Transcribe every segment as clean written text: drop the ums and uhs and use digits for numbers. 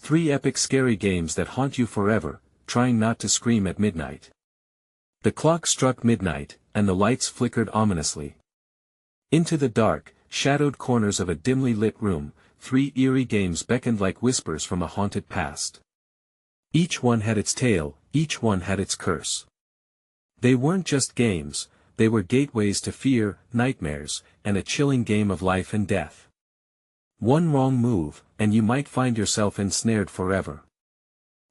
3 epic scary games that haunt you forever, trying not to scream at midnight. The clock struck midnight, and the lights flickered ominously. Into the dark, shadowed corners of a dimly lit room, 3 eerie games beckoned like whispers from a haunted past. Each one had its tale, each one had its curse. They weren't just games, they were gateways to fear, nightmares, and a chilling game of life and death. One wrong move, and you might find yourself ensnared forever.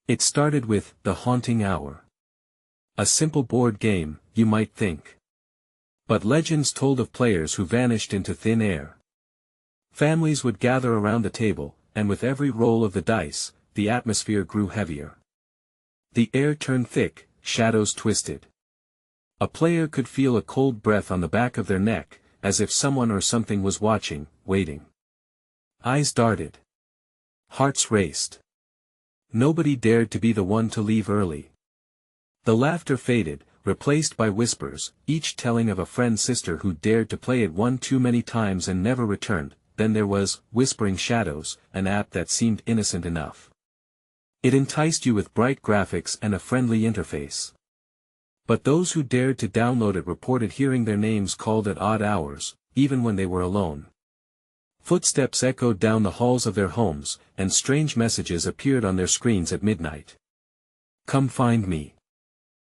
It started with The Haunting Hour. A simple board game, you might think. But legends told of players who vanished into thin air. Families would gather around the table, and with every roll of the dice, the atmosphere grew heavier. The air turned thick, shadows twisted. A player could feel a cold breath on the back of their neck, as if someone or something was watching, waiting. Eyes darted. Hearts raced. Nobody dared to be the one to leave early. The laughter faded, replaced by whispers, each telling of a friend's sister who dared to play it one too many times and never returned. Then there was Whispering Shadows, an app that seemed innocent enough. It enticed you with bright graphics and a friendly interface. But those who dared to download it reported hearing their names called at odd hours, even when they were alone. Footsteps echoed down the halls of their homes, and strange messages appeared on their screens at midnight. Come find me.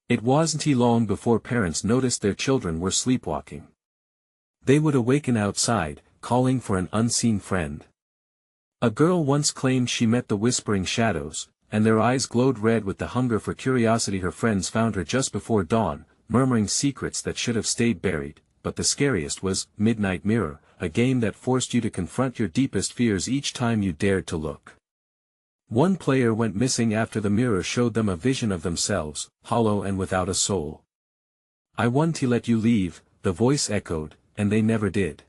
It wasn't long before parents noticed their children were sleepwalking. They would awaken outside, calling for an unseen friend. A girl once claimed she met the Whispering Shadows, and their eyes glowed red with the hunger for curiosity. Her friends found her just before dawn, murmuring secrets that should have stayed buried, but the scariest was Midnight Mirror, a game that forced you to confront your deepest fears each time you dared to look. One player went missing after the mirror showed them a vision of themselves, hollow and without a soul. I want to let you leave, the voice echoed, and they never did.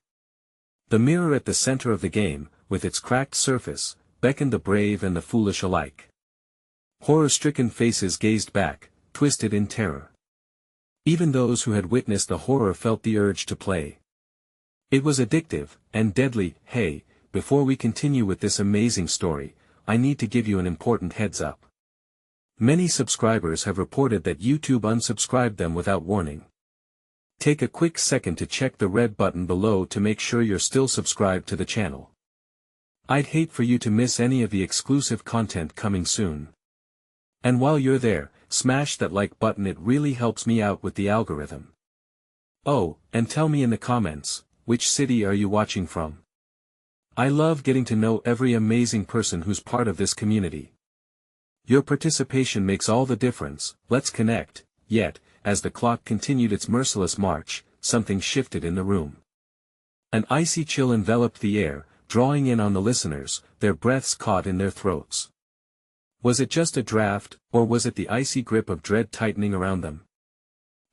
The mirror at the center of the game, with its cracked surface, beckoned the brave and the foolish alike. Horror-stricken faces gazed back, twisted in terror. Even those who had witnessed the horror felt the urge to play. It was addictive, and deadly. Hey, before we continue with this amazing story, I need to give you an important heads up. Many subscribers have reported that YouTube unsubscribed them without warning. Take a quick second to check the red button below to make sure you're still subscribed to the channel. I'd hate for you to miss any of the exclusive content coming soon. And while you're there, smash that like button, it really helps me out with the algorithm. Oh, and tell me in the comments, which city are you watching from? I love getting to know every amazing person who's part of this community. Your participation makes all the difference. Let's connect. Yet, as the clock continued its merciless march, something shifted in the room. An icy chill enveloped the air, drawing in on the listeners, their breaths caught in their throats. Was it just a draft, or was it the icy grip of dread tightening around them?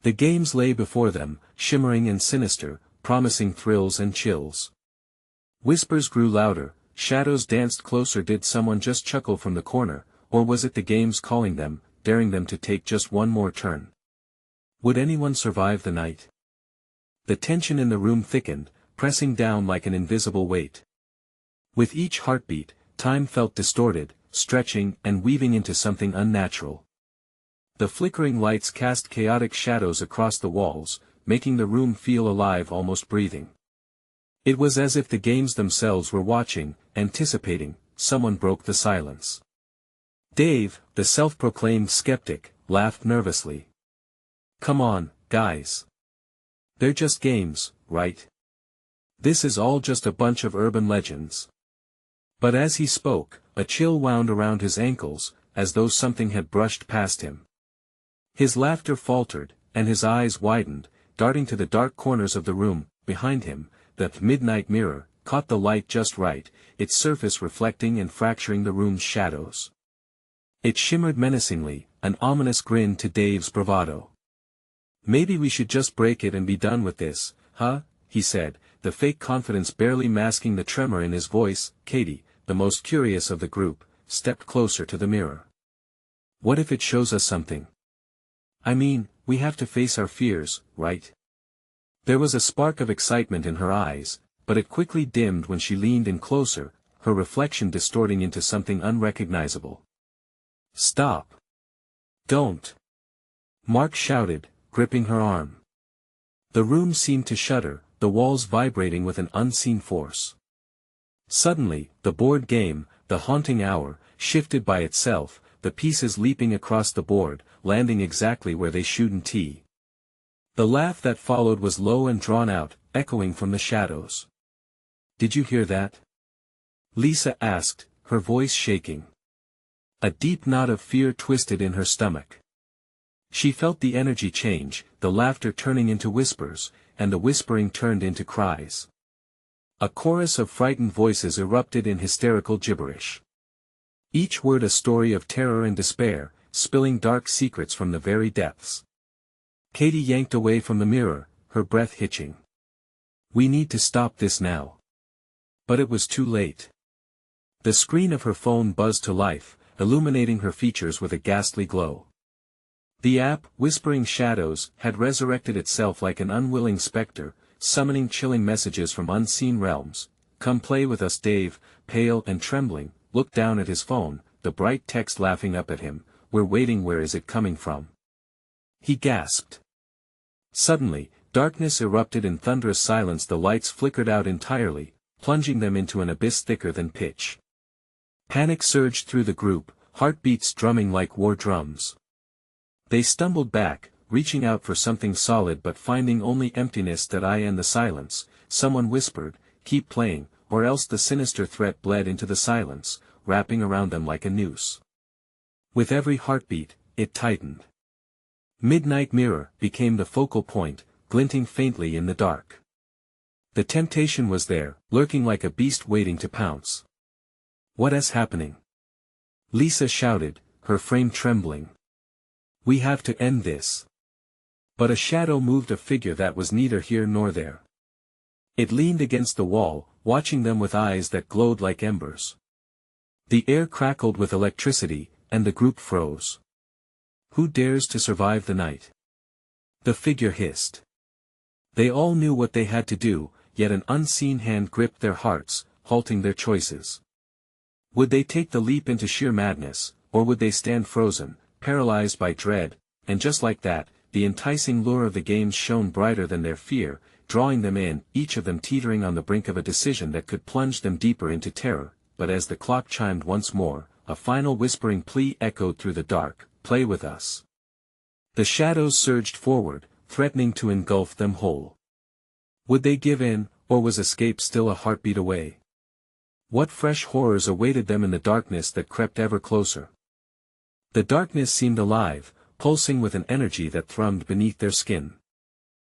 The games lay before them, shimmering and sinister, promising thrills and chills. Whispers grew louder, shadows danced closer. Did someone just chuckle from the corner, or was it the games calling them, daring them to take just one more turn? Would anyone survive the night? The tension in the room thickened, pressing down like an invisible weight. With each heartbeat, time felt distorted, stretching and weaving into something unnatural. The flickering lights cast chaotic shadows across the walls, making the room feel alive, almost breathing. It was as if the games themselves were watching, anticipating. Someone broke the silence. Dave, the self-proclaimed skeptic, laughed nervously. Come on, guys. They're just games, right? This is all just a bunch of urban legends. But as he spoke, a chill wound around his ankles, as though something had brushed past him. His laughter faltered, and his eyes widened, darting to the dark corners of the room. Behind him, the midnight mirror caught the light just right, its surface reflecting and fracturing the room's shadows. It shimmered menacingly, an ominous grin to Dave's bravado. Maybe we should just break it and be done with this, huh? He said, the fake confidence barely masking the tremor in his voice. Katie, the most curious of the group, stepped closer to the mirror. What if it shows us something? I mean, we have to face our fears, right? There was a spark of excitement in her eyes, but it quickly dimmed when she leaned in closer, her reflection distorting into something unrecognizable. "Stop! Don't!" Mark shouted, gripping her arm. The room seemed to shudder, the walls vibrating with an unseen force. Suddenly, the board game, the haunting hour, shifted by itself, the pieces leaping across the board, landing exactly where they shouldn't. The laugh that followed was low and drawn out, echoing from the shadows. "Did you hear that?" Lisa asked, her voice shaking. A deep knot of fear twisted in her stomach. She felt the energy change, the laughter turning into whispers, and the whispering turned into cries. A chorus of frightened voices erupted in hysterical gibberish. Each word a story of terror and despair, spilling dark secrets from the very depths. Katie yanked away from the mirror, her breath hitching. "We need to stop this now." But it was too late. The screen of her phone buzzed to life, illuminating her features with a ghastly glow. The app, Whispering Shadows, had resurrected itself like an unwilling specter, summoning chilling messages from unseen realms. "Come play with us." Dave, pale and trembling, looked down at his phone, the bright text laughing up at him, "We're waiting. Where is it coming from?" He gasped. Suddenly, darkness erupted in thunderous silence. The lights flickered out entirely, plunging them into an abyss thicker than pitch. Panic surged through the group, heartbeats drumming like war drums. They stumbled back, reaching out for something solid but finding only emptiness. That eye and the silence. Someone whispered, "Keep playing, or else." The sinister threat bled into the silence, wrapping around them like a noose. With every heartbeat, it tightened. Midnight Mirror became the focal point, glinting faintly in the dark. The temptation was there, lurking like a beast waiting to pounce. "What is happening?" Lisa shouted, her frame trembling. "We have to end this." But a shadow moved, a figure that was neither here nor there. It leaned against the wall, watching them with eyes that glowed like embers. The air crackled with electricity, and the group froze. "Who dares to survive the night?" the figure hissed. They all knew what they had to do, yet an unseen hand gripped their hearts, halting their choices. Would they take the leap into sheer madness, or would they stand frozen, paralyzed by dread? And just like that, the enticing lure of the games shone brighter than their fear, drawing them in, each of them teetering on the brink of a decision that could plunge them deeper into terror. But as the clock chimed once more, a final whispering plea echoed through the dark, "Play with us." The shadows surged forward, threatening to engulf them whole. Would they give in, or was escape still a heartbeat away? What fresh horrors awaited them in the darkness that crept ever closer? The darkness seemed alive, pulsing with an energy that thrummed beneath their skin.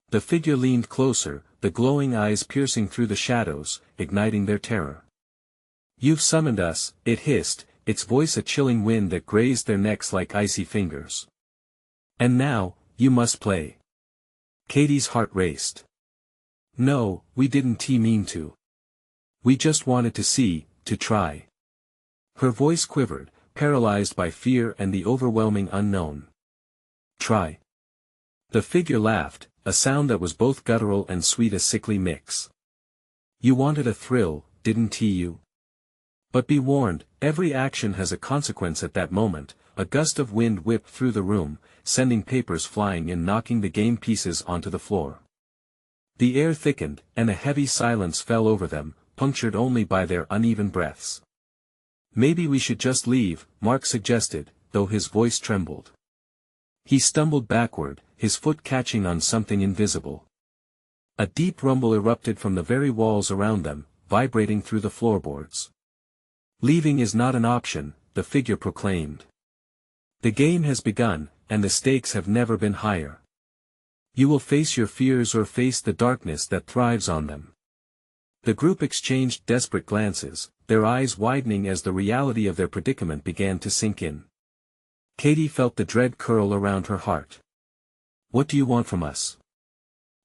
The figure leaned closer, the glowing eyes piercing through the shadows, igniting their terror. "You've summoned us," it hissed, its voice a chilling wind that grazed their necks like icy fingers. "And now, you must play." Katie's heart raced. "No, we didn't mean to. We just wanted to see, to try." Her voice quivered, paralyzed by fear and the overwhelming unknown. "Try." The figure laughed, a sound that was both guttural and sweet, a sickly mix. "You wanted a thrill, didn't you? But be warned, every action has a consequence." At that moment, a gust of wind whipped through the room, sending papers flying and knocking the game pieces onto the floor. The air thickened, and a heavy silence fell over them, punctured only by their uneven breaths. "Maybe we should just leave," Mark suggested, though his voice trembled. He stumbled backward, his foot catching on something invisible. A deep rumble erupted from the very walls around them, vibrating through the floorboards. "Leaving is not an option," the figure proclaimed. "The game has begun, and the stakes have never been higher. You will face your fears or face the darkness that thrives on them." The group exchanged desperate glances, their eyes widening as the reality of their predicament began to sink in. Katie felt the dread curl around her heart. "What do you want from us?"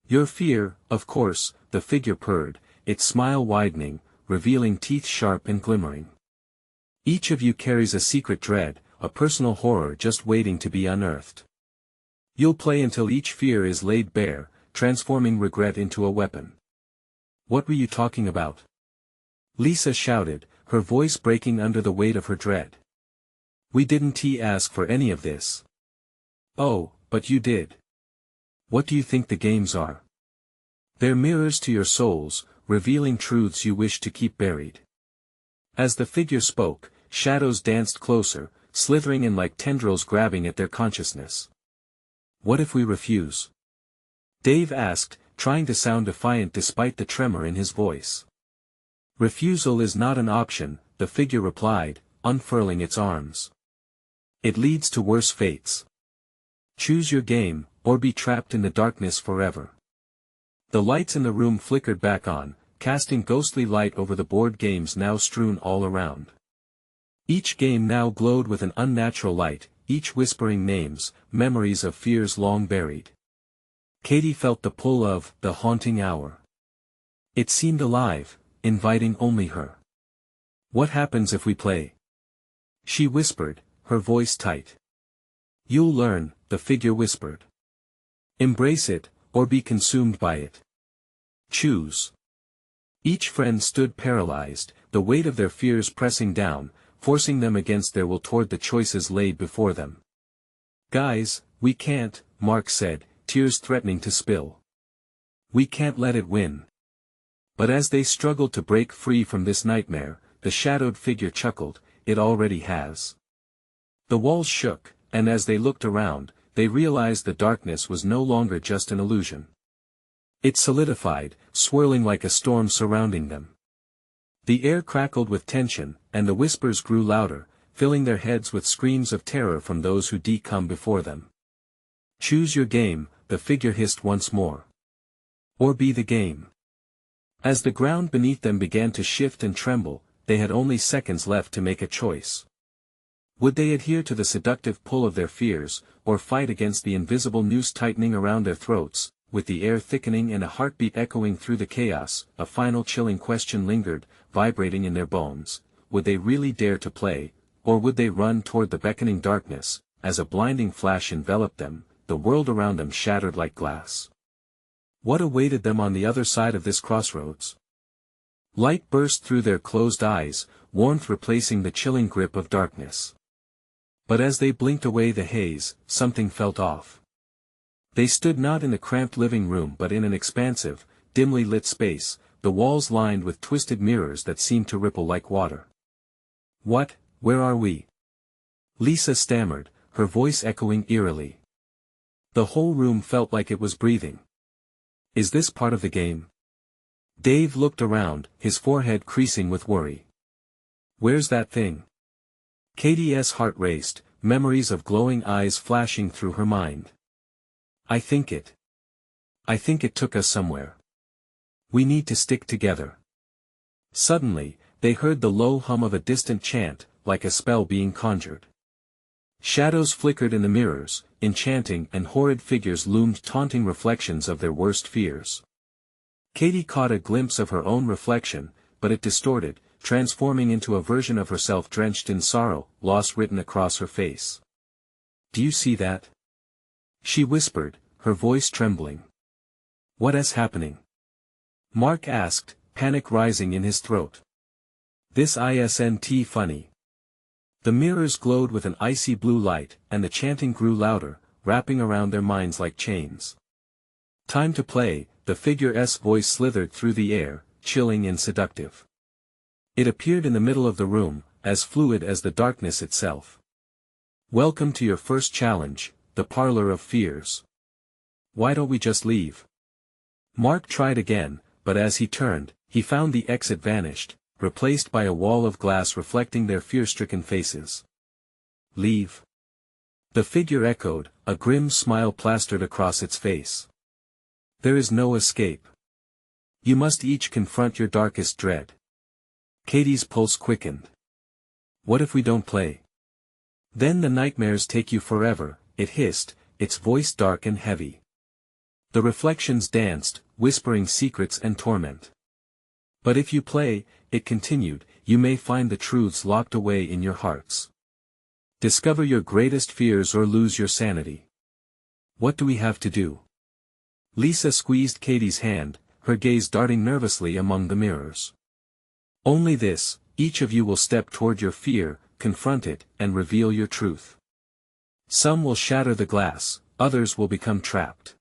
"Your fear, of course," the figure purred, its smile widening, revealing teeth sharp and glimmering. "Each of you carries a secret dread, a personal horror just waiting to be unearthed. You'll play until each fear is laid bare, transforming regret into a weapon." "What were you talking about?" Lisa shouted, her voice breaking under the weight of her dread. We didn't ask for any of this. Oh, but you did. What do you think the games are? They're mirrors to your souls, revealing truths you wish to keep buried. As the figure spoke, shadows danced closer, slithering in like tendrils grabbing at their consciousness. What if we refuse? Dave asked, trying to sound defiant despite the tremor in his voice. Refusal is not an option, the figure replied, unfurling its arms. It leads to worse fates. Choose your game, or be trapped in the darkness forever. The lights in the room flickered back on, casting ghostly light over the board games now strewn all around. Each game now glowed with an unnatural light, each whispering names, memories of fears long buried. Katie felt the pull of the haunting hour. It seemed alive, inviting only her. What happens if we play? She whispered, her voice tight. You'll learn, the figure whispered. Embrace it, or be consumed by it. Choose. Each friend stood paralyzed, the weight of their fears pressing down, forcing them against their will toward the choices laid before them. Guys, we can't, Mark said, tears threatening to spill. We can't let it win. But as they struggled to break free from this nightmare, the shadowed figure chuckled, it already has. The walls shook, and as they looked around, they realized the darkness was no longer just an illusion. It solidified, swirling like a storm surrounding them. The air crackled with tension, and the whispers grew louder, filling their heads with screams of terror from those who come before them. Choose your game, the figure hissed once more. Or be the game. As the ground beneath them began to shift and tremble, they had only seconds left to make a choice. Would they adhere to the seductive pull of their fears, or fight against the invisible noose tightening around their throats? With the air thickening and a heartbeat echoing through the chaos, a final chilling question lingered, vibrating in their bones. Would they really dare to play, or would they run toward the beckoning darkness? As a blinding flash enveloped them, the world around them shattered like glass. What awaited them on the other side of this crossroads? Light burst through their closed eyes, warmth replacing the chilling grip of darkness. But as they blinked away the haze, something felt off. They stood not in the cramped living room but in an expansive, dimly lit space, the walls lined with twisted mirrors that seemed to ripple like water. What, where are we? Lisa stammered, her voice echoing eerily. The whole room felt like it was breathing. Is this part of the game? Dave looked around, his forehead creasing with worry. Where's that thing? Katie's heart raced, memories of glowing eyes flashing through her mind. I think it took us somewhere. We need to stick together. Suddenly, they heard the low hum of a distant chant, like a spell being conjured. Shadows flickered in the mirrors, enchanting and horrid figures loomed taunting reflections of their worst fears. Katie caught a glimpse of her own reflection, but it distorted, transforming into a version of herself drenched in sorrow, loss written across her face. Do you see that? She whispered, her voice trembling. What is happening? Mark asked, panic rising in his throat. This isn't funny. The mirrors glowed with an icy blue light, and the chanting grew louder, wrapping around their minds like chains. Time to play, the figure's voice slithered through the air, chilling and seductive. It appeared in the middle of the room, as fluid as the darkness itself. Welcome to your first challenge, the Parlor of Fears. Why don't we just leave? Mark tried again, but as he turned, he found the exit vanished, replaced by a wall of glass reflecting their fear-stricken faces. Leave? The figure echoed, a grim smile plastered across its face. There is no escape. You must each confront your darkest dread. Katie's pulse quickened. What if we don't play? Then the nightmares take you forever, it hissed, its voice dark and heavy. The reflections danced, whispering secrets and torment. But if you play, it continued, you may find the truths locked away in your hearts. Discover your greatest fears or lose your sanity. What do we have to do? Lisa squeezed Katie's hand, her gaze darting nervously among the mirrors. Only this, Each of you will step toward your fear, confront it, and reveal your truth. Some will shatter the glass, others will become trapped.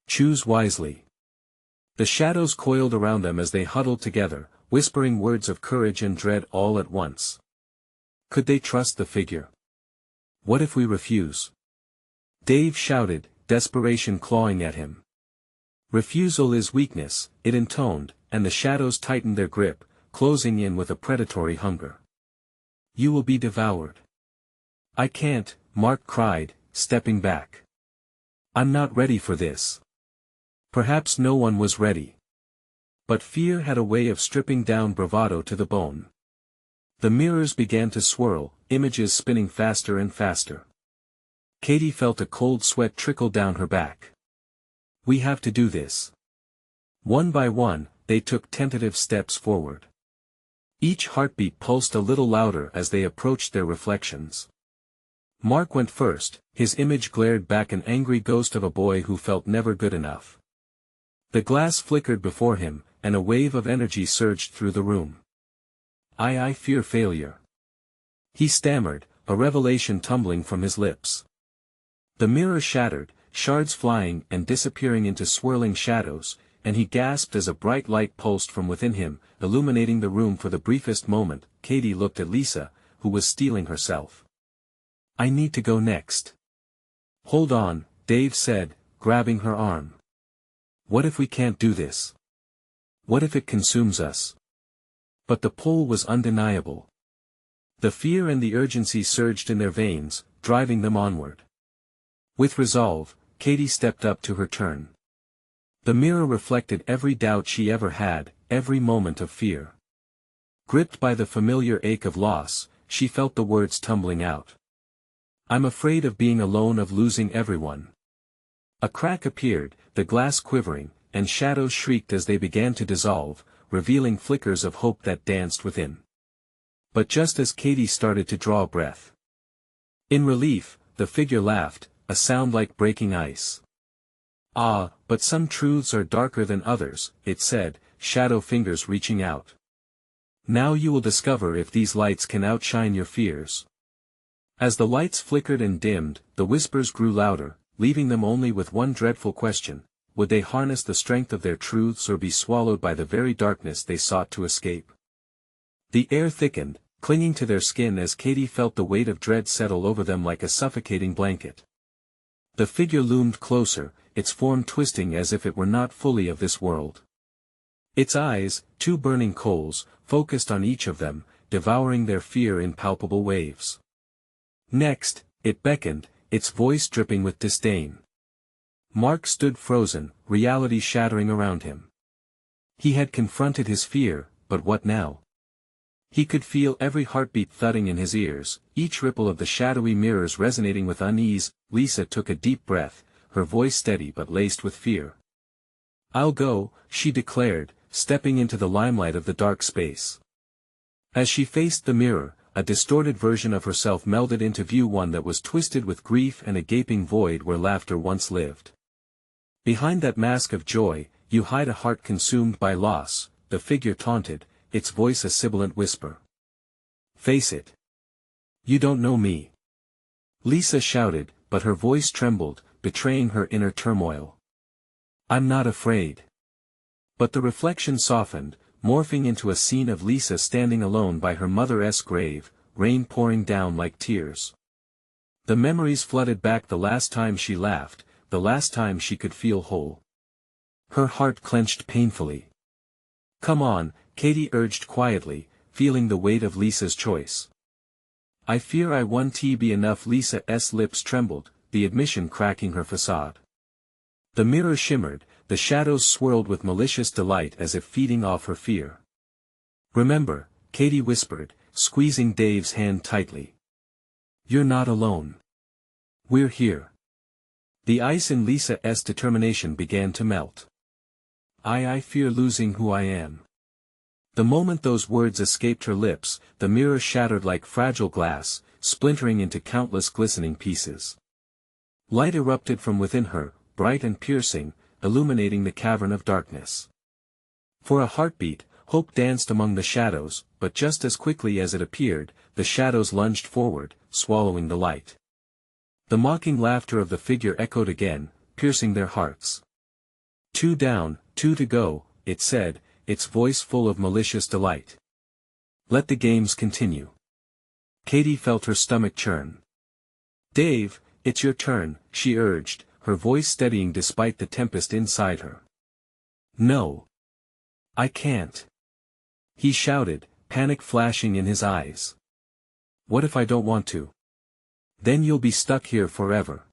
Choose wisely. The shadows coiled around them as they huddled together, whispering words of courage and dread all at once. Could they trust the figure? What if we refuse? Dave shouted, desperation clawing at him. Refusal is weakness, it intoned, and the shadows tightened their grip, closing in with a predatory hunger. You will be devoured. I can't, Mark cried, stepping back. I'm not ready for this. Perhaps no one was ready. But fear had a way of stripping down bravado to the bone. The mirrors began to swirl, images spinning faster and faster. Katie felt a cold sweat trickle down her back. We have to do this. One by one, they took tentative steps forward. Each heartbeat pulsed a little louder as they approached their reflections. Mark went first, his image glared back, an angry ghost of a boy who felt never good enough. The glass flickered before him, and a wave of energy surged through the room. I fear failure. He stammered, a revelation tumbling from his lips. The mirror shattered, shards flying and disappearing into swirling shadows, and he gasped as a bright light pulsed from within him, illuminating the room for the briefest moment. Katie looked at Lisa, who was steeling herself. I need to go next. Hold on, Dave said, grabbing her arm. What if we can't do this? What if it consumes us? But the pull was undeniable. The fear and the urgency surged in their veins, driving them onward. With resolve, Katie stepped up to her turn. The mirror reflected every doubt she ever had, every moment of fear. Gripped by the familiar ache of loss, she felt the words tumbling out. I'm afraid of being alone, of losing everyone. A crack appeared, the glass quivering, and shadows shrieked as they began to dissolve, revealing flickers of hope that danced within. But just as Katie started to draw breath, in relief, the figure laughed, a sound like breaking ice. Ah, but some truths are darker than others, it said, shadow fingers reaching out. Now you will discover if these lights can outshine your fears. As the lights flickered and dimmed, the whispers grew louder, leaving them only with one dreadful question: would they harness the strength of their truths or be swallowed by the very darkness they sought to escape? The air thickened, clinging to their skin as Katie felt the weight of dread settle over them like a suffocating blanket. The figure loomed closer, its form twisting as if it were not fully of this world. Its eyes, two burning coals, focused on each of them, devouring their fear in palpable waves. Next, it beckoned, its voice dripping with disdain. Mark stood frozen, reality shattering around him. He had confronted his fear, but what now? He could feel every heartbeat thudding in his ears, each ripple of the shadowy mirrors resonating with unease. Lisa took a deep breath, her voice steady but laced with fear. I'll go, she declared, stepping into the limelight of the dark space. As she faced the mirror, a distorted version of herself melded into view, one that was twisted with grief and a gaping void where laughter once lived. Behind that mask of joy, you hide a heart consumed by loss, the figure taunted, its voice a sibilant whisper. Face it. You don't know me. Lisa shouted, but her voice trembled, betraying her inner turmoil. I'm not afraid. But the reflection softened, morphing into a scene of Lisa standing alone by her mother's grave, rain pouring down like tears. The memories flooded back, the last time she laughed, the last time she could feel whole. Her heart clenched painfully. Come on, Katie urged quietly, feeling the weight of Lisa's choice. I fear I won't be enough. Lisa's lips trembled, the admission cracking her facade. The mirror shimmered, the shadows swirled with malicious delight as if feeding off her fear. Remember, Katie whispered, squeezing Dave's hand tightly. You're not alone. We're here. The ice in Lisa's determination began to melt. I fear losing who I am. The moment those words escaped her lips, the mirror shattered like fragile glass, splintering into countless glistening pieces. Light erupted from within her, bright and piercing, illuminating the cavern of darkness. For a heartbeat, Hope danced among the shadows, but just as quickly as it appeared, the shadows lunged forward, swallowing the light. The mocking laughter of the figure echoed again, piercing their hearts. 2 down, 2 to go, it said, its voice full of malicious delight. Let the games continue. Katy felt her stomach churn. Dave, it's your turn, she urged, her voice steadying despite the tempest inside her. No. I can't. He shouted, panic flashing in his eyes. What if I don't want to? Then you'll be stuck here forever.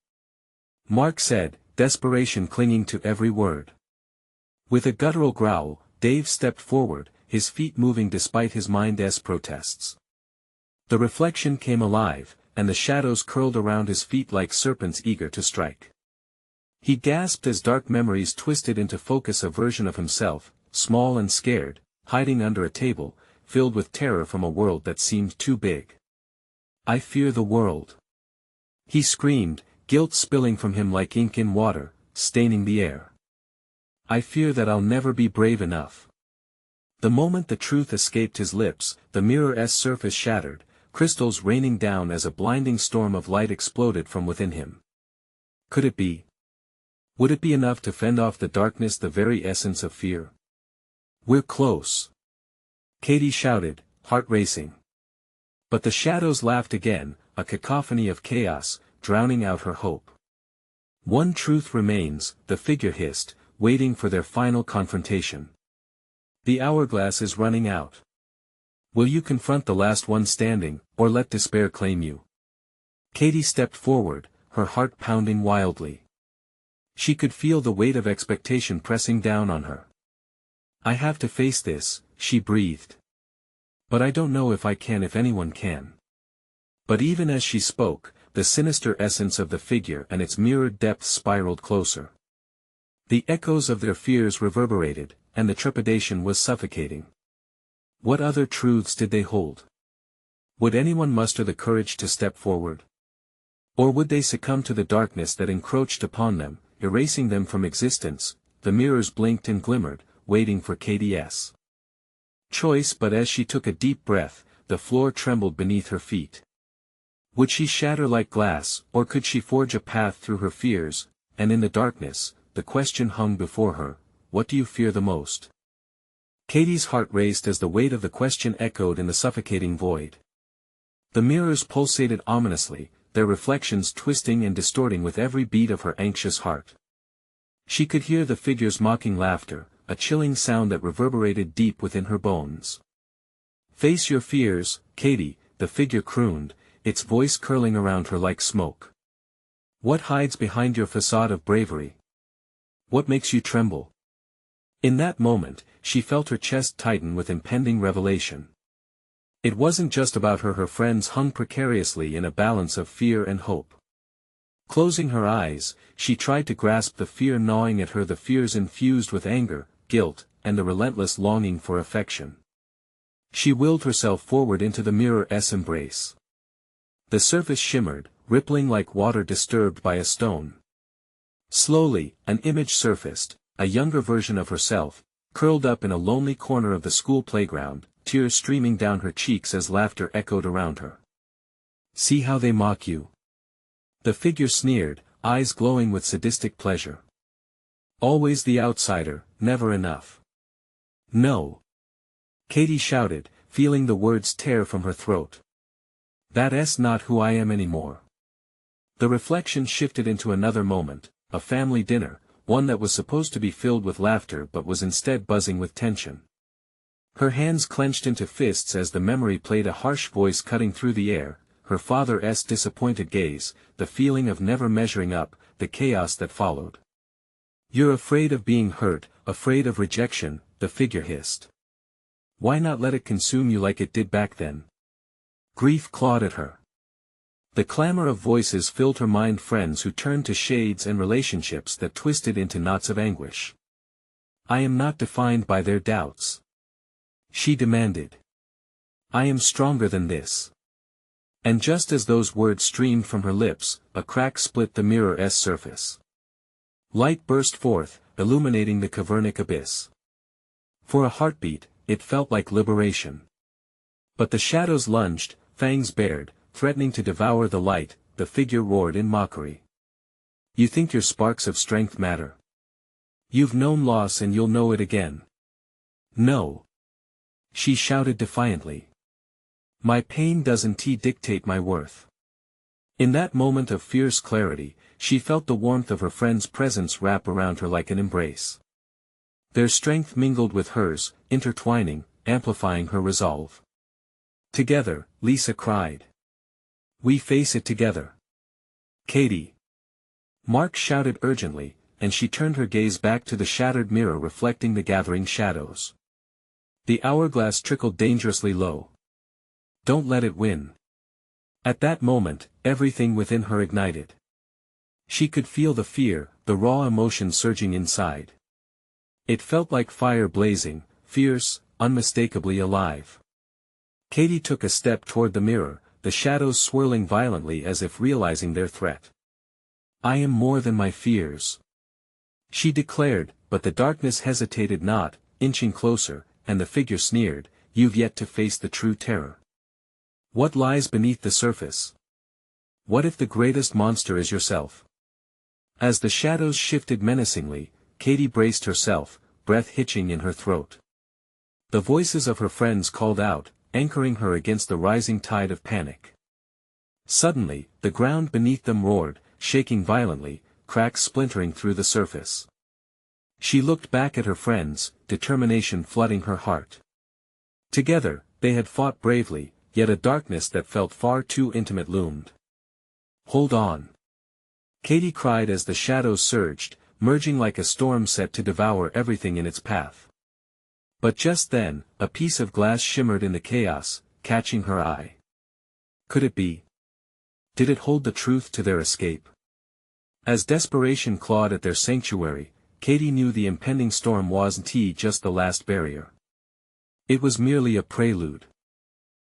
Mark said, desperation clinging to every word. With a guttural growl, Dave stepped forward, his feet moving despite his mind's protests. The reflection came alive, and the shadows curled around his feet like serpents eager to strike. He gasped as dark memories twisted into focus a version of himself, small and scared, hiding under a table, filled with terror from a world that seemed too big. I fear the world. He screamed, guilt spilling from him like ink in water, staining the air. I fear that I'll never be brave enough. The moment the truth escaped his lips, the mirror's surface shattered, crystals raining down as a blinding storm of light exploded from within him. Could it be? Would it be enough to fend off the darkness, the very essence of fear? We're close. Katy shouted, heart racing. But the shadows laughed again, a cacophony of chaos, drowning out her hope. One truth remains, the figure hissed, waiting for their final confrontation. The hourglass is running out. Will you confront the last one standing, or let despair claim you? Katy stepped forward, her heart pounding wildly. She could feel the weight of expectation pressing down on her. I have to face this, she breathed. But I don't know if I can, if anyone can. But even as she spoke, the sinister essence of the figure and its mirrored depths spiraled closer. The echoes of their fears reverberated, and the trepidation was suffocating. What other truths did they hold? Would anyone muster the courage to step forward? Or would they succumb to the darkness that encroached upon them, erasing them from existence? The mirrors blinked and glimmered, waiting for Katy's choice, but as she took a deep breath, the floor trembled beneath her feet. Would she shatter like glass, or could she forge a path through her fears? And in the darkness, the question hung before her, what do you fear the most? Katy's heart raced as the weight of the question echoed in the suffocating void. The mirrors pulsated ominously, their reflections twisting and distorting with every beat of her anxious heart. She could hear the figure's mocking laughter, a chilling sound that reverberated deep within her bones. Face your fears, Katy, the figure crooned, its voice curling around her like smoke. What hides behind your facade of bravery? What makes you tremble? In that moment, she felt her chest tighten with impending revelation. It wasn't just about her friends hung precariously in a balance of fear and hope. Closing her eyes, she tried to grasp the fear gnawing at her, the fears infused with anger, guilt, and the relentless longing for affection. She willed herself forward into the mirror's embrace. The surface shimmered, rippling like water disturbed by a stone. Slowly, an image surfaced, a younger version of herself, curled up in a lonely corner of the school playground, tears streaming down her cheeks as laughter echoed around her. See how they mock you. The figure sneered, eyes glowing with sadistic pleasure. Always the outsider, never enough. No. Katy shouted, feeling the words tear from her throat. That's not who I am anymore. The reflection shifted into another moment, a family dinner, one that was supposed to be filled with laughter but was instead buzzing with tension. Her hands clenched into fists as the memory played, a harsh voice cutting through the air, her father's disappointed gaze, the feeling of never measuring up, the chaos that followed. You're afraid of being hurt, afraid of rejection, the figure hissed. Why not let it consume you like it did back then? Grief clawed at her. The clamor of voices filled her mind, friends who turned to shades and relationships that twisted into knots of anguish. I am not defined by their doubts. She demanded. I am stronger than this. And just as those words streamed from her lips, a crack split the mirror's surface. Light burst forth, illuminating the cavernous abyss. For a heartbeat, it felt like liberation. But the shadows lunged, fangs bared, threatening to devour the light. The figure roared in mockery. You think your sparks of strength matter? You've known loss and you'll know it again. No. She shouted defiantly. My pain doesn't dictate my worth. In that moment of fierce clarity, she felt the warmth of her friend's presence wrap around her like an embrace. Their strength mingled with hers, intertwining, amplifying her resolve. Together, Lisa cried. We face it together. Katie. Mark shouted urgently, and she turned her gaze back to the shattered mirror reflecting the gathering shadows. The hourglass trickled dangerously low. Don't let it win. At that moment, everything within her ignited. She could feel the fear, the raw emotion surging inside. It felt like fire blazing, fierce, unmistakably alive. Katie took a step toward the mirror, the shadows swirling violently as if realizing their threat. I am more than my fears. She declared, but the darkness hesitated not, inching closer, and the figure sneered, you've yet to face the true terror. What lies beneath the surface? What if the greatest monster is yourself? As the shadows shifted menacingly, Katie braced herself, breath hitching in her throat. The voices of her friends called out, anchoring her against the rising tide of panic. Suddenly, the ground beneath them roared, shaking violently, cracks splintering through the surface. She looked back at her friends, determination flooding her heart. Together, they had fought bravely, yet a darkness that felt far too intimate loomed. Hold on. Katie cried as the shadows surged, merging like a storm set to devour everything in its path. But just then, a piece of glass shimmered in the chaos, catching her eye. Could it be? Did it hold the truth to their escape? As desperation clawed at their sanctuary, Katie knew the impending storm wasn't just the last barrier. It was merely a prelude.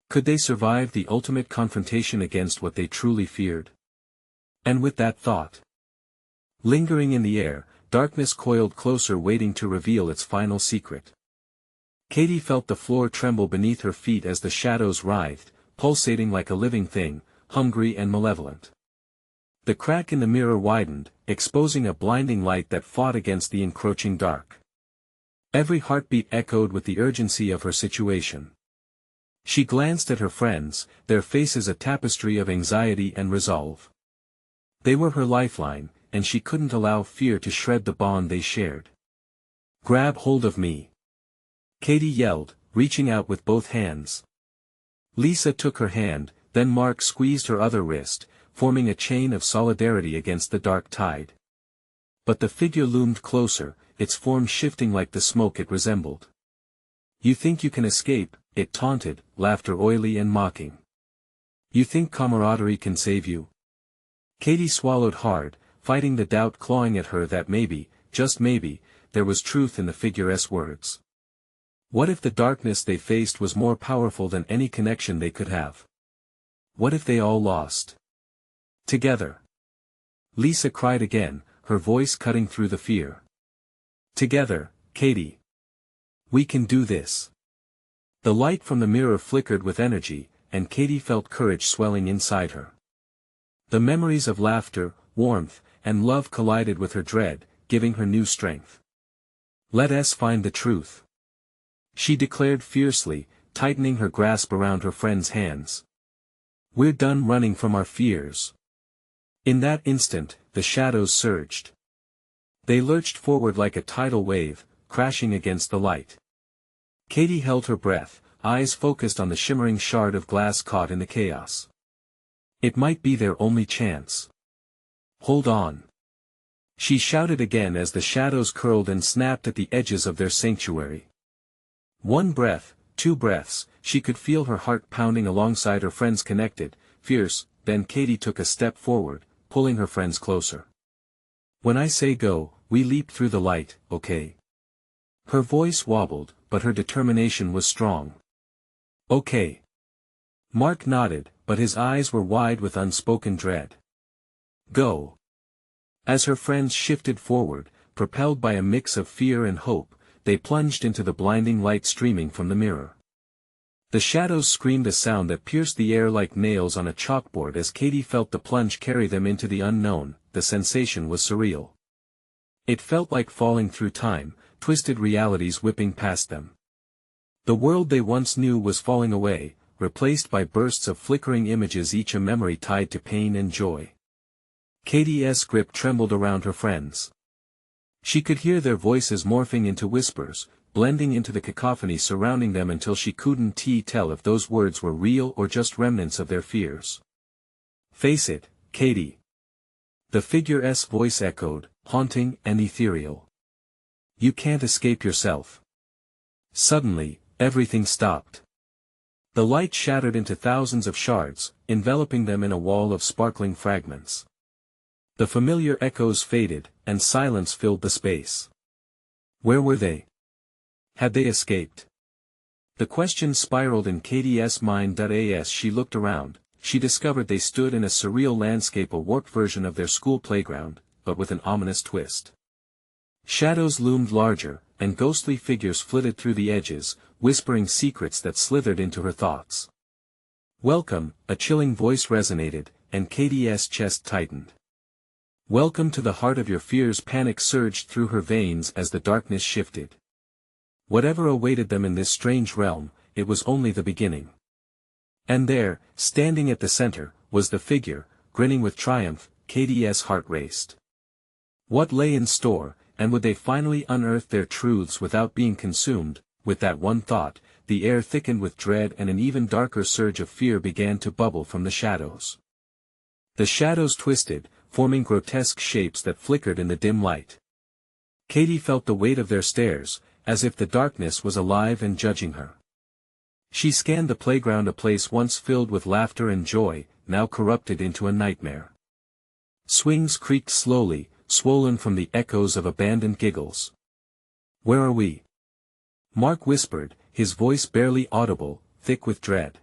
Could they survive the ultimate confrontation against what they truly feared? And with that thought lingering in the air, darkness coiled closer waiting to reveal its final secret. Katie felt the floor tremble beneath her feet as the shadows writhed, pulsating like a living thing, hungry and malevolent. The crack in the mirror widened, exposing a blinding light that fought against the encroaching dark. Every heartbeat echoed with the urgency of her situation. She glanced at her friends, their faces a tapestry of anxiety and resolve. They were her lifeline, and she couldn't allow fear to shred the bond they shared. Grab hold of me. Katie yelled, reaching out with both hands. Lisa took her hand, then Mark squeezed her other wrist, forming a chain of solidarity against the dark tide. But the figure loomed closer, its form shifting like the smoke it resembled. You think you can escape, it taunted, laughter oily and mocking. You think camaraderie can save you? Katie swallowed hard, fighting the doubt clawing at her that maybe, just maybe, there was truth in the figure's words. What if the darkness they faced was more powerful than any connection they could have? What if they all lost? Together. Lisa cried again, her voice cutting through the fear. Together, Katie. We can do this. The light from the mirror flickered with energy, and Katie felt courage swelling inside her. The memories of laughter, warmth, and love collided with her dread, giving her new strength. Let us find the truth. She declared fiercely, tightening her grasp around her friend's hands. We're done running from our fears. In that instant, the shadows surged. They lurched forward like a tidal wave, crashing against the light. Katie held her breath, eyes focused on the shimmering shard of glass caught in the chaos. It might be their only chance. Hold on. She shouted again as the shadows curled and snapped at the edges of their sanctuary. One breath, two breaths, she could feel her heart pounding alongside her friend's connected, fierce, then Katie took a step forward, pulling her friends closer. When I say go, we leap through the light, okay? Her voice wobbled, but her determination was strong. Okay. Mark nodded, but his eyes were wide with unspoken dread. Go. As her friends shifted forward, propelled by a mix of fear and hope, they plunged into the blinding light streaming from the mirror. The shadows screamed a sound that pierced the air like nails on a chalkboard as Katy felt the plunge carry them into the unknown. The sensation was surreal. It felt like falling through time, twisted realities whipping past them. The world they once knew was falling away, replaced by bursts of flickering images, each a memory tied to pain and joy. Katy's grip trembled around her friends. She could hear their voices morphing into whispers, blending into the cacophony surrounding them until she couldn't tell if those words were real or just remnants of their fears. "Face it, Katy." The figure's voice echoed, haunting and ethereal. "You can't escape yourself." Suddenly, everything stopped. The light shattered into thousands of shards, enveloping them in a wall of sparkling fragments. The familiar echoes faded, and silence filled the space. Where were they? Had they escaped? The question spiraled in Katy's mind. As she looked around, she discovered they stood in a surreal landscape, a warped version of their school playground, but with an ominous twist. Shadows loomed larger, and ghostly figures flitted through the edges, whispering secrets that slithered into her thoughts. "Welcome," a chilling voice resonated, and Katy's chest tightened. "Welcome to the heart of your fears." Panic surged through her veins as the darkness shifted. Whatever awaited them in this strange realm, it was only the beginning. And there, standing at the center, was the figure, grinning with triumph. Katy's heart raced. What lay in store, and would they finally unearth their truths without being consumed? With that one thought, the air thickened with dread and an even darker surge of fear began to bubble from the shadows. The shadows twisted, forming grotesque shapes that flickered in the dim light. Katy felt the weight of their stares, as if the darkness was alive and judging her. She scanned the playground, a place once filled with laughter and joy, now corrupted into a nightmare. Swings creaked slowly, swollen from the echoes of abandoned giggles. "Where are we?" Mark whispered, his voice barely audible, thick with dread.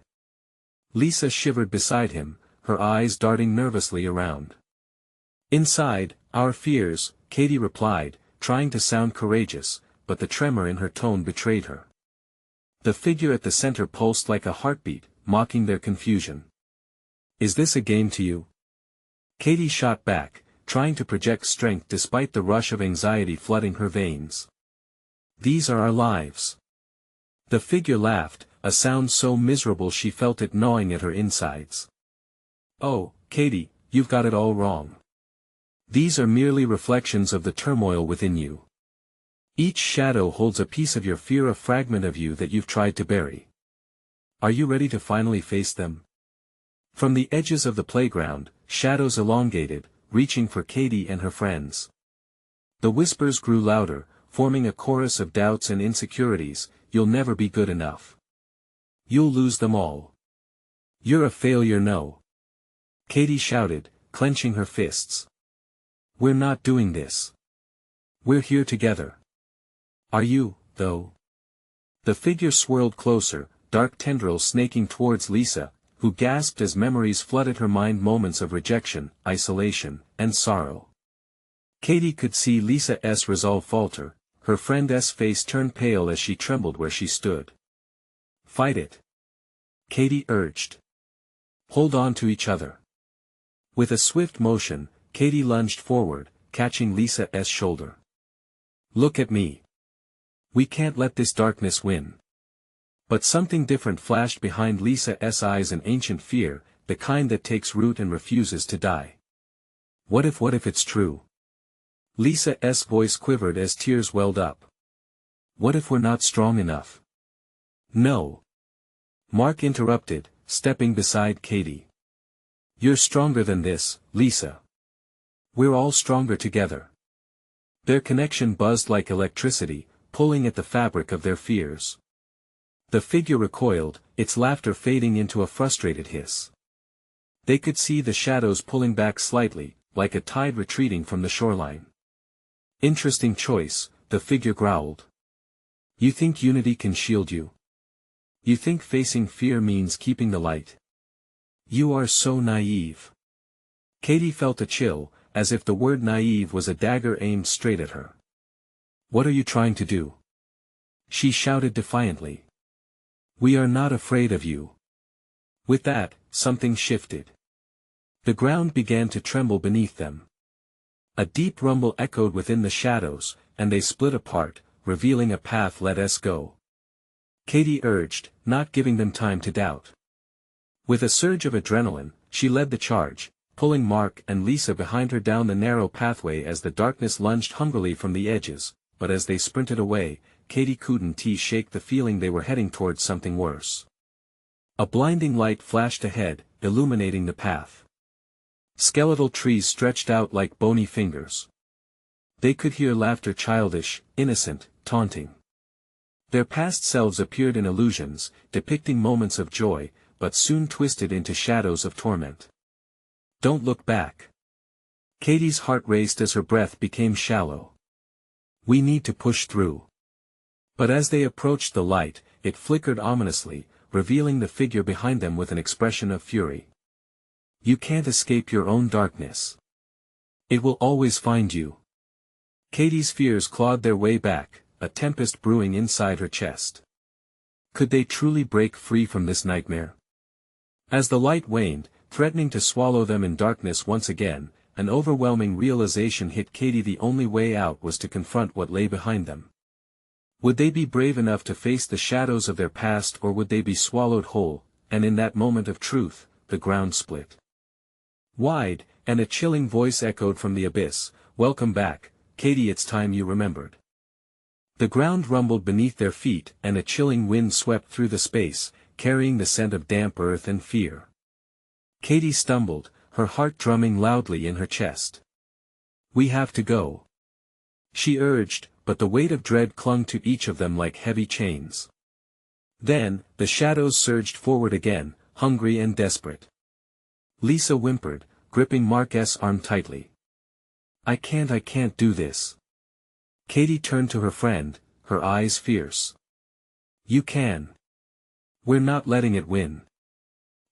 Lisa shivered beside him, her eyes darting nervously around. "Inside, our fears," Katy replied, trying to sound courageous, but the tremor in her tone betrayed her. The figure at the center pulsed like a heartbeat, mocking their confusion. "Is this a game to you?" Katy shot back, trying to project strength despite the rush of anxiety flooding her veins. "These are our lives." The figure laughed, a sound so miserable she felt it gnawing at her insides. "Oh, Katy, you've got it all wrong. These are merely reflections of the turmoil within you. Each shadow holds a piece of your fear, a fragment of you that you've tried to bury. Are you ready to finally face them?" From the edges of the playground, shadows elongated, reaching for Katy and her friends. The whispers grew louder, forming a chorus of doubts and insecurities. "You'll never be good enough. You'll lose them all. You're a failure." "No," Katy shouted, clenching her fists. "We're not doing this. We're here together. Are you, though?" The figure swirled closer, dark tendrils snaking towards Lisa, who gasped as memories flooded her mind, moments of rejection, isolation, and sorrow. Katy could see Lisa's resolve falter, her friend's face turn pale as she trembled where she stood. "Fight it," Katy urged. "Hold on to each other." With a swift motion, Katy lunged forward, catching Lisa's shoulder. "Look at me. We can't let this darkness win." But something different flashed behind Lisa's eyes, an ancient fear, the kind that takes root and refuses to die. What if it's true?" Lisa's voice quivered as tears welled up. "What if we're not strong enough?" "No," Mark interrupted, stepping beside Katy. "You're stronger than this, Lisa. We're all stronger together." Their connection buzzed like electricity, pulling at the fabric of their fears. The figure recoiled, its laughter fading into a frustrated hiss. They could see the shadows pulling back slightly, like a tide retreating from the shoreline. "Interesting choice," the figure growled. "You think unity can shield you? You think facing fear means keeping the light? You are so naive." Katy felt a chill, as if the word naive was a dagger aimed straight at her. "What are you trying to do?" She shouted defiantly. We are not afraid of you. With that, something shifted. The ground began to tremble beneath them. A deep rumble echoed within the shadows, and they split apart, revealing a path. Let us go. Katie urged, not giving them time to doubt. With a surge of adrenaline, she led the charge, pulling Mark and Lisa behind her down the narrow pathway as the darkness lunged hungrily from the edges, but as they sprinted away, Katie couldn't shake the feeling they were heading towards something worse. A blinding light flashed ahead, illuminating the path. Skeletal trees stretched out like bony fingers. They could hear laughter, childish, innocent, taunting. Their past selves appeared in illusions, depicting moments of joy, but soon twisted into shadows of torment. Don't look back. Katie's heart raced as her breath became shallow. We need to push through. But as they approached the light, it flickered ominously, revealing the figure behind them with an expression of fury. You can't escape your own darkness. It will always find you. Katie's fears clawed their way back, a tempest brewing inside her chest. Could they truly break free from this nightmare? As the light waned, threatening to swallow them in darkness once again, an overwhelming realization hit Katie. The only way out was to confront what lay behind them. Would they be brave enough to face the shadows of their past, or would they be swallowed whole? And in that moment of truth, the ground split wide, and a chilling voice echoed from the abyss, "Welcome back, Katie, it's time you remembered." The ground rumbled beneath their feet, and a chilling wind swept through the space, carrying the scent of damp earth and fear. Katie stumbled, her heart drumming loudly in her chest. We have to go, she urged, but the weight of dread clung to each of them like heavy chains. Then, the shadows surged forward again, hungry and desperate. Lisa whimpered, gripping Mark's arm tightly. I can't do this. Katie turned to her friend, her eyes fierce. You can. We're not letting it win.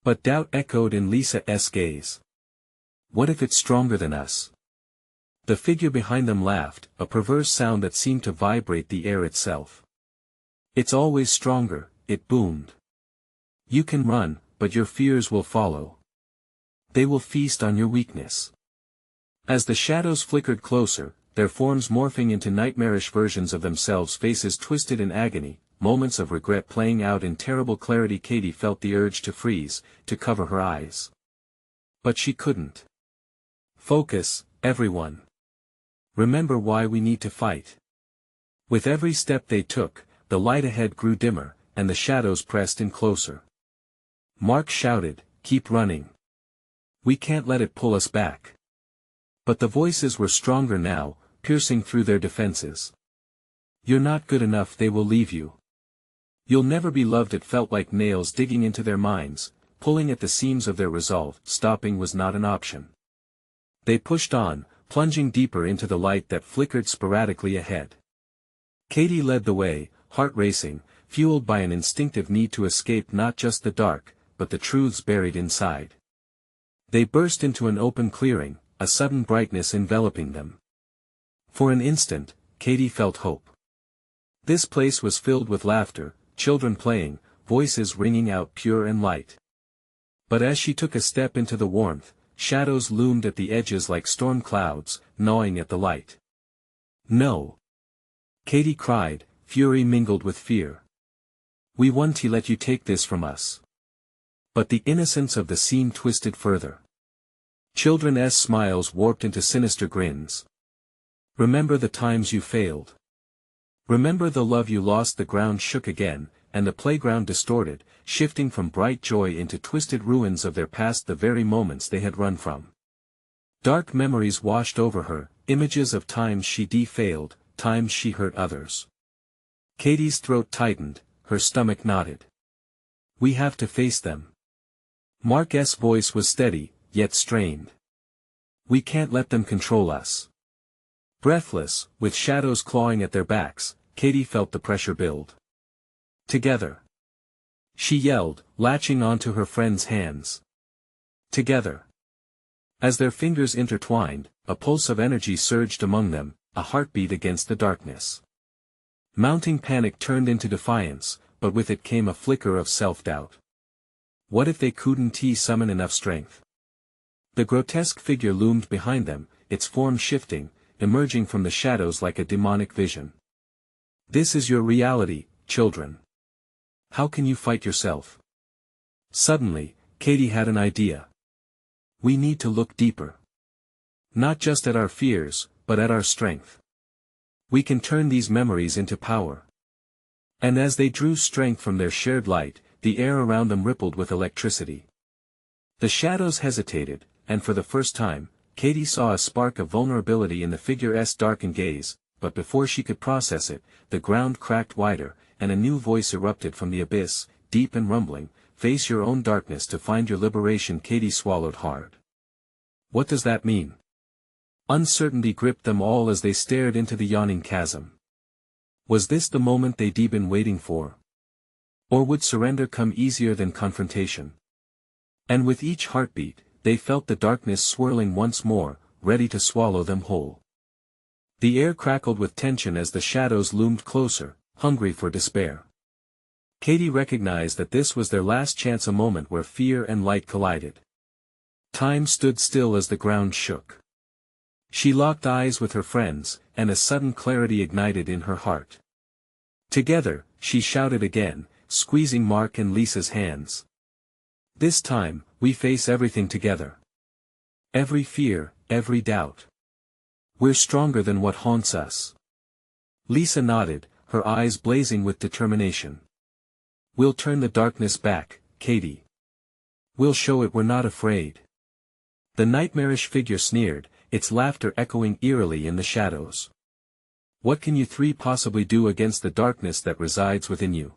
But doubt echoed in Lisa's gaze. What if it's stronger than us? The figure behind them laughed, a perverse sound that seemed to vibrate the air itself. It's always stronger, it boomed. You can run, but your fears will follow. They will feast on your weakness. As the shadows flickered closer, their forms morphing into nightmarish versions of themselves, faces twisted in agony, moments of regret playing out in terrible clarity. Katie felt the urge to freeze, to cover her eyes. But she couldn't. Focus, everyone. Remember why we need to fight. With every step they took, the light ahead grew dimmer, and the shadows pressed in closer. Mark shouted, keep running. We can't let it pull us back. But the voices were stronger now, piercing through their defenses. You're not good enough, they will leave you. You'll never be loved. It felt like nails digging into their minds, pulling at the seams of their resolve. Stopping was not an option. They pushed on, plunging deeper into the light that flickered sporadically ahead. Katie led the way, heart racing, fueled by an instinctive need to escape not just the dark, but the truths buried inside. They burst into an open clearing, a sudden brightness enveloping them. For an instant, Katie felt hope. This place was filled with laughter, children playing, voices ringing out pure and light. But as she took a step into the warmth, shadows loomed at the edges like storm clouds, gnawing at the light. No! Katie cried, fury mingled with fear. We won't let you take this from us. But the innocence of the scene twisted further. Children's smiles warped into sinister grins. Remember the times you failed. Remember the love you lost. The ground shook again, and the playground distorted, shifting from bright joy into twisted ruins of their past, the very moments they had run from. Dark memories washed over her, images of times she failed, times she hurt others. Katie's throat tightened, her stomach knotted. We have to face them. Mark's voice was steady, yet strained. We can't let them control us. Breathless, with shadows clawing at their backs, Katie felt the pressure build. Together. She yelled, latching onto her friend's hands. Together. As their fingers intertwined, a pulse of energy surged among them, a heartbeat against the darkness. Mounting panic turned into defiance, but with it came a flicker of self-doubt. What if they couldn't summon enough strength? The grotesque figure loomed behind them, its form shifting, emerging from the shadows like a demonic vision. This is your reality, children. How can you fight yourself? Suddenly, Katie had an idea. We need to look deeper. Not just at our fears, but at our strength. We can turn these memories into power. And as they drew strength from their shared light, the air around them rippled with electricity. The shadows hesitated, and for the first time, Katie saw a spark of vulnerability in the figure's darkened gaze, but before she could process it, the ground cracked wider, and a new voice erupted from the abyss, deep and rumbling, "Face your own darkness to find your liberation." Katie swallowed hard. What does that mean? Uncertainty gripped them all as they stared into the yawning chasm. Was this the moment they'd been waiting for? Or would surrender come easier than confrontation? And with each heartbeat, they felt the darkness swirling once more, ready to swallow them whole. The air crackled with tension as the shadows loomed closer, hungry for despair. Katie recognized that this was their last chance, a moment where fear and light collided. Time stood still as the ground shook. She locked eyes with her friends, and a sudden clarity ignited in her heart. Together, she shouted again, squeezing Mark and Lisa's hands. This time, we face everything together. Every fear, every doubt. We're stronger than what haunts us. Lisa nodded, her eyes blazing with determination. We'll turn the darkness back, Katie. We'll show it we're not afraid. The nightmarish figure sneered, its laughter echoing eerily in the shadows. What can you three possibly do against the darkness that resides within you?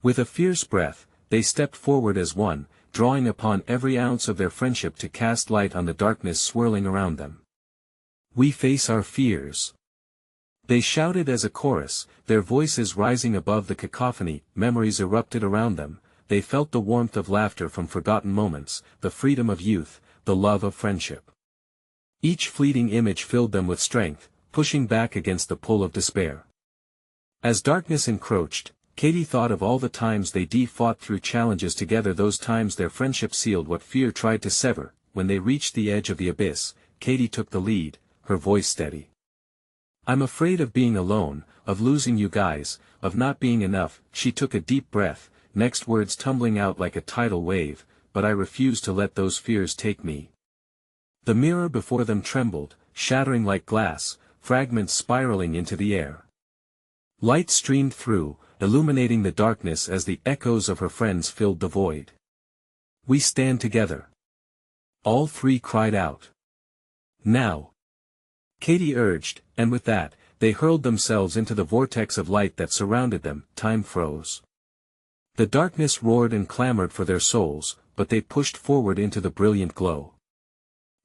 With a fierce breath, they stepped forward as one, drawing upon every ounce of their friendship to cast light on the darkness swirling around them. We face our fears. They shouted as a chorus, their voices rising above the cacophony. Memories erupted around them. They felt the warmth of laughter from forgotten moments, the freedom of youth, the love of friendship. Each fleeting image filled them with strength, pushing back against the pull of despair. As darkness encroached, Katie thought of all the times they fought through challenges together, those times their friendship sealed what fear tried to sever. When they reached the edge of the abyss, Katie took the lead, her voice steady. I'm afraid of being alone, of losing you guys, of not being enough. She took a deep breath, next words tumbling out like a tidal wave, but I refuse to let those fears take me. The mirror before them trembled, shattering like glass, fragments spiraling into the air. Light streamed through, illuminating the darkness as the echoes of her friends filled the void. We stand together. All three cried out. Now! Katie urged, and with that, they hurled themselves into the vortex of light that surrounded them. Time froze. The darkness roared and clamored for their souls, but they pushed forward into the brilliant glow.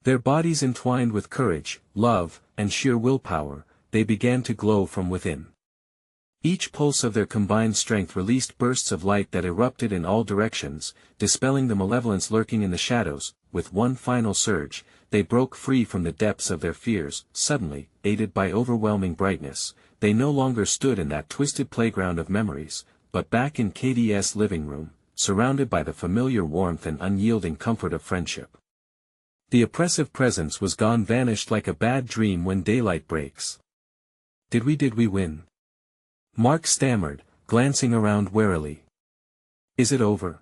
Their bodies entwined with courage, love, and sheer willpower, they began to glow from within. Each pulse of their combined strength released bursts of light that erupted in all directions, dispelling the malevolence lurking in the shadows. With one final surge, they broke free from the depths of their fears. Suddenly, aided by overwhelming brightness, they no longer stood in that twisted playground of memories, but back in Katie's living room, surrounded by the familiar warmth and unyielding comfort of friendship. The oppressive presence was gone, vanished like a bad dream when daylight breaks. Did we win? Mark stammered, glancing around warily. Is it over?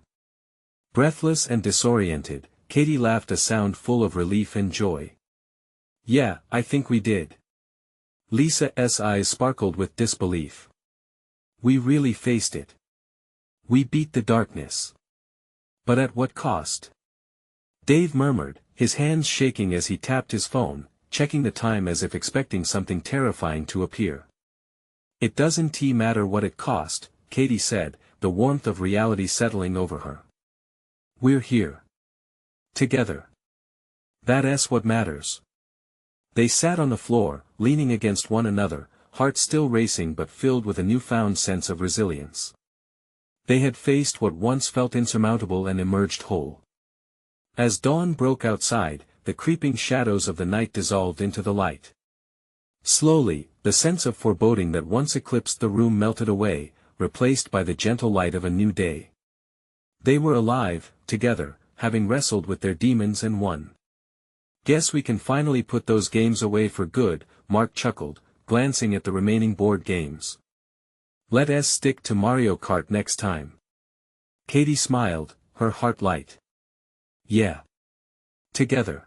Breathless and disoriented, Katie laughed, a sound full of relief and joy. Yeah, I think we did. Lisa's eyes sparkled with disbelief. We really faced it. We beat the darkness. But at what cost? Dave murmured, his hands shaking as he tapped his phone, checking the time as if expecting something terrifying to appear. It doesn't matter what it cost, Katie said, the warmth of reality settling over her. We're here. Together. That's what matters. They sat on the floor, leaning against one another, hearts still racing but filled with a newfound sense of resilience. They had faced what once felt insurmountable and emerged whole. As dawn broke outside, the creeping shadows of the night dissolved into the light. Slowly, the sense of foreboding that once eclipsed the room melted away, replaced by the gentle light of a new day. They were alive, together, having wrestled with their demons and won. "Guess we can finally put those games away for good," Mark chuckled, glancing at the remaining board games. "Let us stick to Mario Kart next time." Katie smiled, her heart light. "Yeah. Together."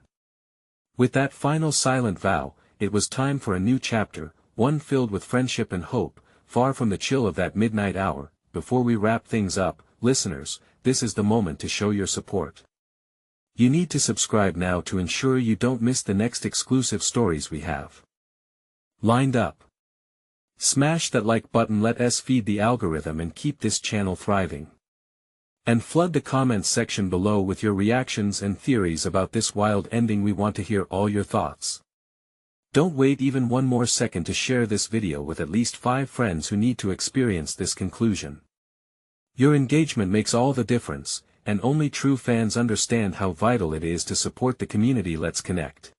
With that final silent vow, it was time for a new chapter, one filled with friendship and hope, far from the chill of that midnight hour. Before we wrap things up, listeners, this is the moment to show your support. You need to subscribe now to ensure you don't miss the next exclusive stories we have lined up. Smash that like button, let us feed the algorithm and keep this channel thriving. And flood the comments section below with your reactions and theories about this wild ending. We want to hear all your thoughts. Don't wait even one more second to share this video with at least 5 friends who need to experience this conclusion. Your engagement makes all the difference, and only true fans understand how vital it is to support the community. Let's connect.